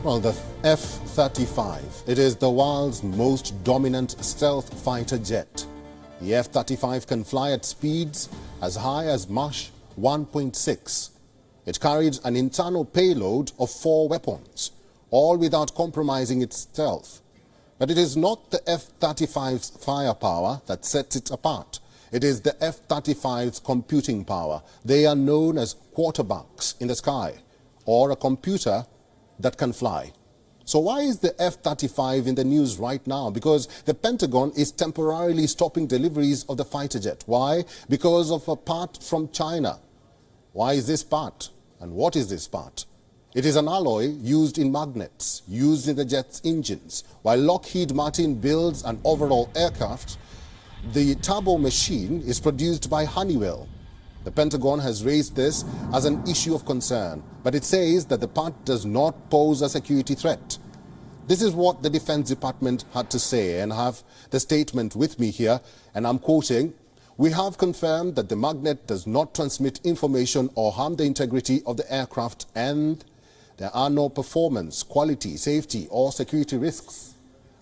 Well, the F-35, it is the world's most dominant stealth fighter jet. The F-35 can fly at speeds as high as Mach 1.6. It carried an internal payload of 4 weapons, all without compromising its stealth. But it is not the F-35's firepower that sets it apart. It is the F-35's computing power. They are known as quarterbacks in the sky, or a computer that can fly. So why is the F-35 in the news right now? Because the Pentagon is temporarily stopping deliveries of the fighter jet. Why? Because of a part from China. Why is this part? And what is this part? It is an alloy used in magnets, used in the jet's engines. While Lockheed Martin builds an overall aircraft, the turbo machine is produced by Honeywell. The Pentagon has raised this as an issue of concern, but it says that the part does not pose a security threat. This is what the Defense Department had to say, and I have the statement with me here, and I'm quoting, "We have confirmed that the magnet does not transmit information or harm the integrity of the aircraft, and there are no performance, quality, safety, or security risks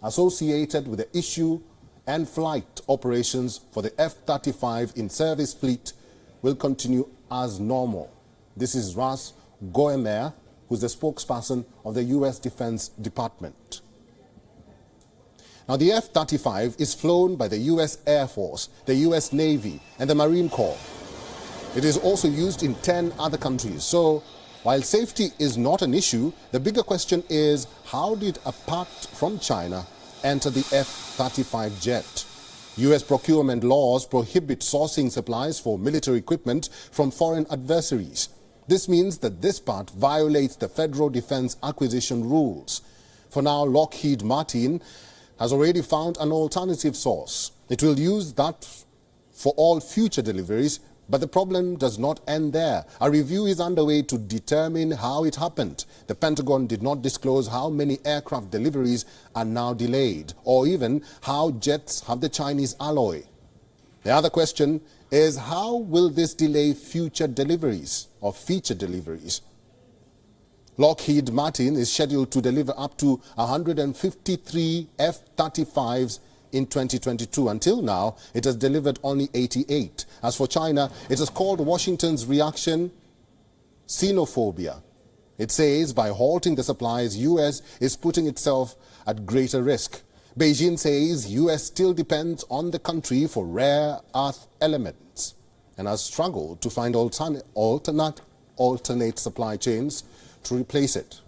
associated with the issue, and flight operations for the F-35 in service fleet will continue as normal." This is Ras Goemer, who's the spokesperson of the U.S. Defense Department. Now, the F-35 is flown by the U.S. Air Force, the U.S. Navy, and the Marine Corps. It is also used in 10 other countries. So, while safety is not an issue, the bigger question is, how did a part from China enter the F-35 jet? U.S. procurement laws prohibit sourcing supplies for military equipment from foreign adversaries. This means that this part violates the federal defense acquisition rules. For now, Lockheed Martin has already found an alternative source. It will use that for all future deliveries, but the problem does not end there. A review is underway to determine how it happened. The Pentagon did not disclose how many aircraft deliveries are now delayed, or even how jets have the Chinese alloy. The other question is, how will this delay future deliveries or feature deliveries? Lockheed Martin is scheduled to deliver up to 153 F-35s in 2022. Until now, it has delivered only 88. As for China, it has called Washington's reaction xenophobia. It says by halting the supplies, U.S. is putting itself at greater risk. Beijing says U.S. still depends on the country for rare earth elements and has struggled to find alternate supply chains to replace it.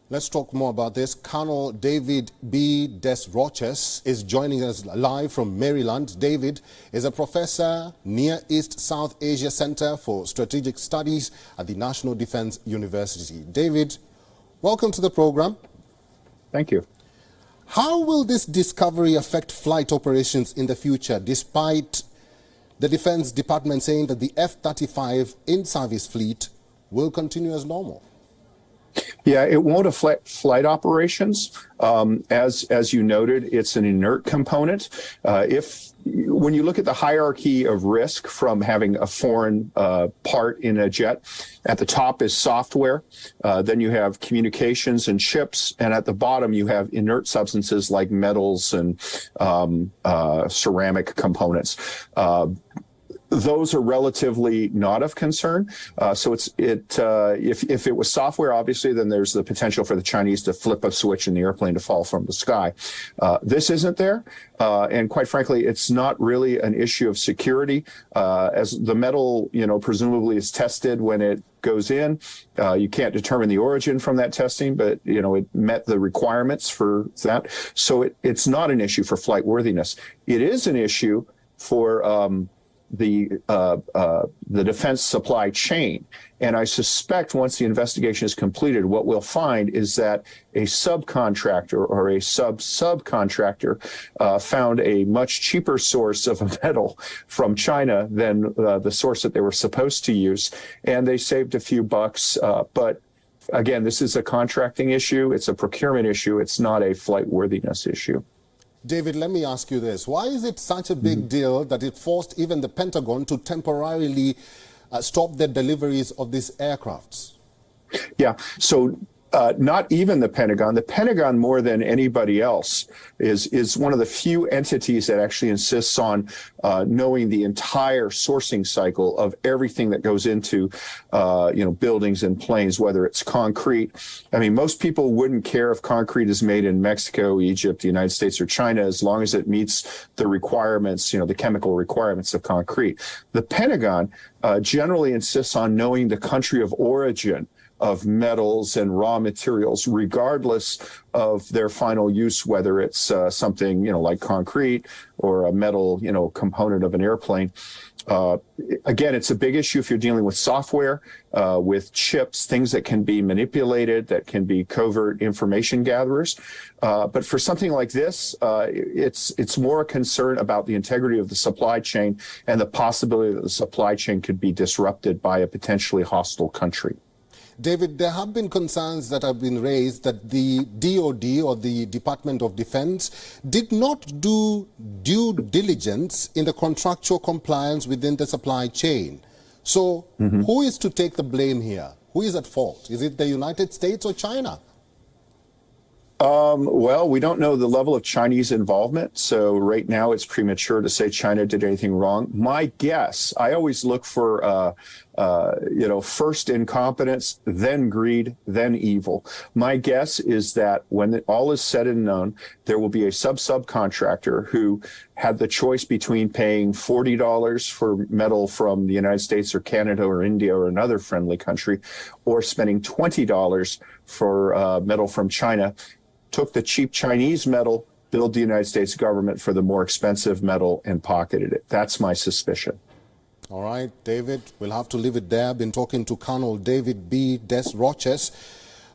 Let's talk more about this. Colonel David B. Desroches is joining us live from Maryland. David is a professor, Near East South Asia Center for Strategic Studies at the National Defense University. David, welcome to the program. Thank you. How will this discovery affect flight operations in the future, despite the Defense Department saying that the F-35 in-service fleet will continue as normal? Yeah, it won't affect flight operations. As you noted, it's an inert component. When you look at the hierarchy of risk from having a foreign part in a jet, at the top is software, then you have communications and chips, and at the bottom you have inert substances like metals and ceramic components. Those are relatively not of concern. So if it was software, obviously, then there's the potential for the Chinese to flip a switch and the airplane to fall from the sky. This isn't there. And quite frankly, it's not really an issue of security. As the metal, presumably is tested when it goes in. You can't determine the origin from that testing, but, it met the requirements for that. So it's not an issue for flight worthiness. It is an issue for the defense supply chain. And I suspect once the investigation is completed, what we'll find is that a subcontractor or a subcontractor found a much cheaper source of a metal from China than the source that they were supposed to use. And they saved a few bucks, but again, this is a contracting issue. It's a procurement issue. It's not a flight worthiness issue. David, let me ask you this. Why is it such a big deal that it forced even the Pentagon to temporarily stop the deliveries of these aircrafts? Yeah, so not even the Pentagon. The Pentagon, more than anybody else, is one of the few entities that actually insists on knowing the entire sourcing cycle of everything that goes into, buildings and planes, whether it's concrete. I mean, most people wouldn't care if concrete is made in Mexico, Egypt, the United States, or China, as long as it meets the requirements, the chemical requirements of concrete. The Pentagon generally insists on knowing the country of origin of metals and raw materials, regardless of their final use, whether it's something, like concrete or a metal, component of an airplane. Again, it's a big issue if you're dealing with software, with chips, things that can be manipulated, that can be covert information gatherers. But for something like this, it's more a concern about the integrity of the supply chain and the possibility that the supply chain could be disrupted by a potentially hostile country. David, there have been concerns that have been raised that the DoD, or the Department of Defense, did not do due diligence in the contractual compliance within the supply chain. So who is to take the blame here? Who is at fault? Is it the United States or China? Well, we don't know the level of Chinese involvement, so right now it's premature to say China did anything wrong. My guess, I always look for, first incompetence, then greed, then evil. My guess is that when all is said and known, there will be a subcontractor who had the choice between paying $40 for metal from the United States or Canada or India or another friendly country, or spending $20 for metal from China, took the cheap Chinese metal, billed the United States government for the more expensive metal, and pocketed it. That's my suspicion. All right, David, we'll have to leave it there. I've been talking to Colonel David B. Des Roches,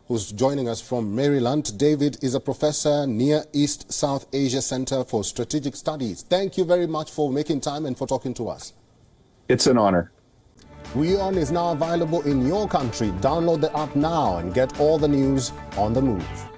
who's joining us from Maryland. David is a professor, Near East South Asia Center for Strategic Studies. Thank you very much for making time and for talking to us. It's an honor. WION is now available in your country. Download the app now and get all the news on the move.